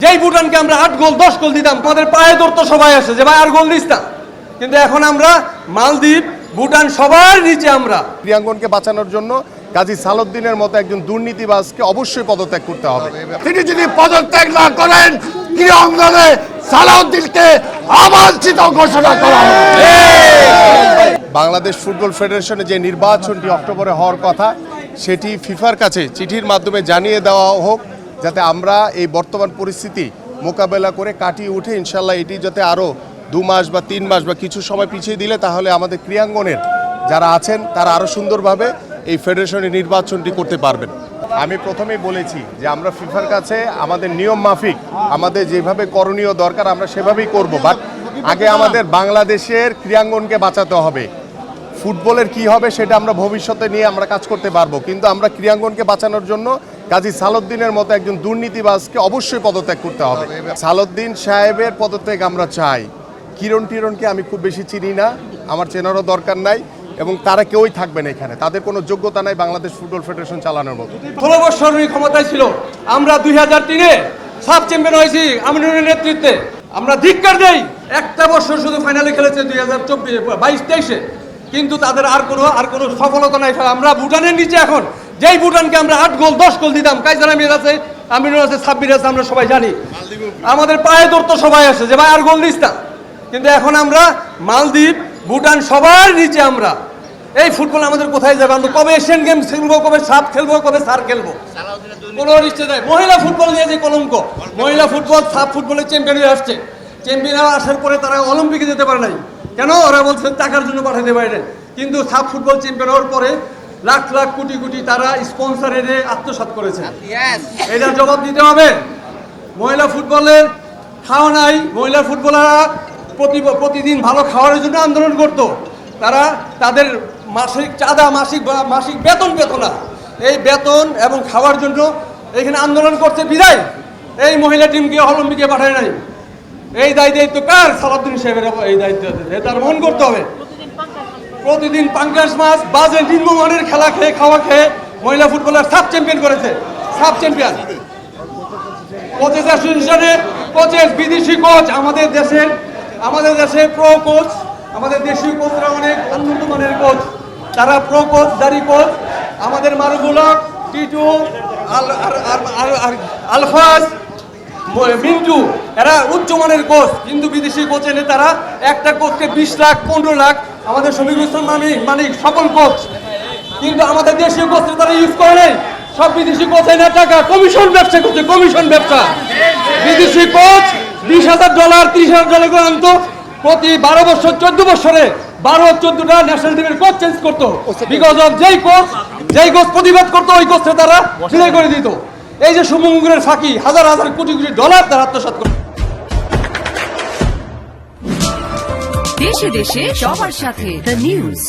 যেই ভুটানকে আমরা 8 গোল 10 গোল দিতাম, আমাদের পায়ে ধরতো সবাই আসে যে ভাই আর গোল দিস না। কিন্তু এখন আমরা মালদ্বীপ, ভুটান সবার নিচে আমরা। ক্রীড়াঙ্গনকে বাঁচানোর জন্য কাজী সালাউদ্দিনের মতো একজন দুর্নীতিবাজকে অবশ্যই পদত্যাগ করতে হবে। তিনি যদি পদত্যাগ না করেন, ক্রীড়াঙ্গনে সালাউদ্দিনকে অবাঞ্ছিত ঘোষণা করা হবে। বাংলাদেশ ফুটবল ফেডারেশনে যে নির্বাচনটি অক্টোবরে হওয়ার কথা, সেটি ফিফার কাছে চিঠির মাধ্যমে জানিয়ে দেওয়া হোক, যাতে আমরা এই বর্তমান পরিস্থিতি মোকাবেলা করে কাটিয়ে উঠে ইনশাল্লাহ এটি যাতে আরও 2 মাস বা 3 মাস বা কিছু সময় পিছিয়ে দিলে তাহলে আমাদের ক্রীড়াঙ্গনের যারা আছেন তারা আরও সুন্দরভাবে এই ফেডারেশনের নির্বাচনটি করতে পারবেন। আমি প্রথমেই বলেছি যে আমরা ফিফার কাছে আমাদের নিয়ম মাফিক আমাদের যেভাবে করণীয় দরকার আমরা সেভাবেই করব, বাট আগে আমাদের বাংলাদেশের ক্রীড়াঙ্গনকে বাঁচাতে হবে। ফুটবলের কি হবে সেটা আমরা ভবিষ্যতে নিয়ে আমরা কাজ করতে পারবো, কিন্তু আমরা ক্রীড়াঙ্গনকে বাঁচানোর জন্য কাজী সালাউদ্দিনের মতো একজন দুর্নীতিবাজকে অবশ্যই পদত্যাগ করতে হবে। সালাউদ্দিন সাহেবের পদত্যাগ আমরা চাই। কিরণকে আমি খুব বেশি চিনি না, আমার চেনারও দরকার নাই, এবং তারা কেউই থাকবে না এখানে, তাদের কোনো যোগ্যতা নাই বাংলাদেশ ফুটবল ফেডারেশন চালানোর মতো। 16 বছর ক্ষমতায় ছিল, আমরা 2003-এ সাব চ্যাম্পিয়ন হয়েছি আমিনুরের নেতৃত্বে। আমরা ধিক্কার দেই, একটা বছর শুধু ফাইনালে খেলেছে 2022-23-এ, কিন্তু তাদের আর কোনো সফলতা নাই। আমরা ভুটানের নিচে এখন, যেই ভুটানকে আমরা 8 গোল 10 গোল দিতাম, কাইজার আমির আছে, আমিনুর আছে, সাব্বির আছে, আমরা সবাই জানি, আমাদের পায়ে ধরতো সবাই আসে যে ভাই আর গোল দিস না। কিন্তু এখন আমরা মালদ্বীপ, ভুটান সবার নিচে আমরা। এই ফুটবল আমাদের কোথায় যাবে? আমরা কবে এশিয়ান গেমস খেলবো, কবে সাপ খেলবো, কবে সার খেলবো, কোনো নিশ্চয় নাই। মহিলা ফুটবল নিয়ে যে কলঙ্ক, মহিলা ফুটবল সাব ফুটবলের চ্যাম্পিয়ন হয়ে আসছে, চ্যাম্পিয়ন আসার পরে তারা অলিম্পিকে যেতে পারে নাই কেন? ওরা বলছে টাকার জন্য পাঠাতে পারে। কিন্তু সাব ফুটবল চ্যাম্পিয়ন হওয়ার পরে লাখ লাখ কোটি কোটি তারা স্পন্সর এনে আত্মসাৎ করেছে। এটার জবাব দিতে হবে। মহিলা ফুটবলের খাওয়া নাই, মহিলা ফুটবলাররা প্রতিদিন ভালো খাওয়ার জন্য আন্দোলন করতো। তারা তাদের মাসিক চাঁদা, মাসিক বেতন পেত না, এই বেতন এবং খাওয়ার জন্য এখানে আন্দোলন করছে বিদায় এই মহিলা টিমকে অলিম্পিকে পাঠায় নাই। এই দায়িত্ব কার? সালাউদ্দিন সাহেবের এই দায়িত্ব তার মন করতে হবে। প্রতিদিন পাঙ্কাশ মাছ, বাজে নিম্নমানের খেলা খেয়ে, খাওয়া খেয়ে মহিলা ফুটবলার সাব চ্যাম্পিয়ন করেছে, সাব চ্যাম্পিয়ন। কোচেস অ্যাসোসিয়েশনের কোচেস, বিদেশি কোচ, আমাদের দেশে প্রো কোচ, আমাদের দেশীয় কোচরা অনেক উন্নত মানের কোচ, তারা প্রো কোচ, দারি কোচ, আমাদের মারুফুলক, টিটু, আলফাজ, মিন্টু, এরা উচ্চমানের কোচ। কিন্তু বিদেশি কোচ এনে তারা একটা কোচকে 20 লাখ 15 লাখ, আমাদের শফিক হোসেন মানিক সকল কোচ, কিন্তু আমাদের দেশীয় কোচরা তারা ইউজ করে নেই। সব বিদেশি কোচ এনে টাকা কমিশন ব্যবসা করছে, কমিশন ব্যবসা। বিদেশি কোচ $20,000 $30,000 করে আনতো, প্রতি 12 বছর 14 বছরে 12-14টা ন্যাশনাল টিমের কোচ চেঞ্জ করতো। বিকজ অফ যেই কোচ প্রতিবাদ করতো ওই কোচকে তারা বিদায় করে দিত। এই যে সমুদ্রের ফাঁকি, হাজার হাজার কোটি কোটি ডলার তারা আত্মসাৎ করত। দেশে দেশে সবার সাথে দ্য নিউজ।